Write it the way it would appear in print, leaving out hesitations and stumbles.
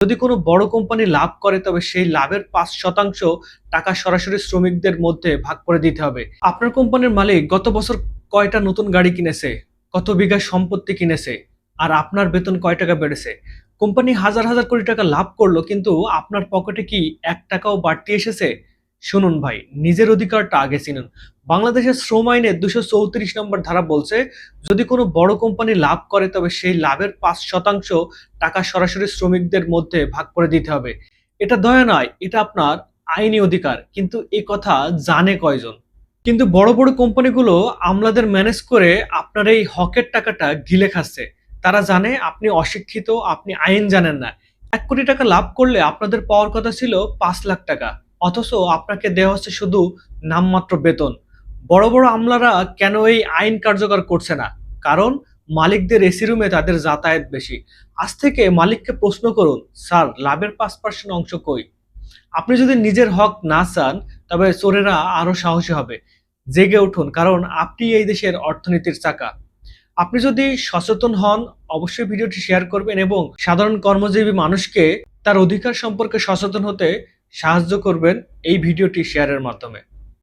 যদি কোনো বড় কোম্পানি লাভ করে তবে সেই লাভের ৫% টাকা সরাসরি শ্রমিকদের মধ্যে ভাগ করে দিতে হবে। আপনার কোম্পানির মালিক গত বছর কয়টা নতুন গাড়ি কিনেছে, কত বিঘা সম্পত্তি কিনেছে, আর আপনার বেতন কয় টাকা বেড়েছে। কোম্পানি হাজার হাজার কোটি টাকা লাভ করলো, কিন্তু আপনার পকেটে কি ১ টাকাও বাড়তি এসেছে? শুনুন ভাই, নিজের অধিকারটা আগে চিনুন। বাংলাদেশের শ্রম আইনের ২৩৪ নম্বর ধারা বলছে, যদি কোনো বড় কোম্পানি লাভ করে তবে সেই লাভের ৫% টাকা সরাসরি শ্রমিকদের মধ্যে ভাগ করে দিতে হবে। এটা দয়া নয়, এটা আপনার আইনি অধিকার। কিন্তু এ কথা জানে কয়জন? কিন্তু বড় বড় কোম্পানিগুলো আমলাদের ম্যানেজ করে আপনার এই হকের টাকাটা গিলে খাচ্ছে। তারা জানে আপনি অশিক্ষিত, আপনি আইন জানেন না। ১ কোটি টাকা লাভ করলে আপনাদের পাওয়ার কথা ছিল ৫ লাখ টাকা, অথচ আপনাকে দেওয়া হচ্ছে শুধু নামমাত্র বেতন। বড় বড় আমলারা কেন এই আইন কার্যকর করছে না? কারণ মালিকদের এসি রুমে তাদের যাতায়াত বেশি। আজ থেকে মালিককে প্রশ্ন করুন, স্যার লাভের ৫% অংশ কই? আপনি যদি নিজের হক না চান, তবে চোরেরা আরো সাহসী হবে। জেগে উঠুন, কারণ আপনি এই দেশের অর্থনীতির চাকা। আপনি যদি সচেতন হন, অবশ্যই ভিডিওটি শেয়ার করবেন এবং সাধারণ কর্মজীবী মানুষকে তার অধিকার সম্পর্কে সচেতন হতে সাহায্য করবেন এই ভিডিওটি শেয়ারের মাধ্যমে।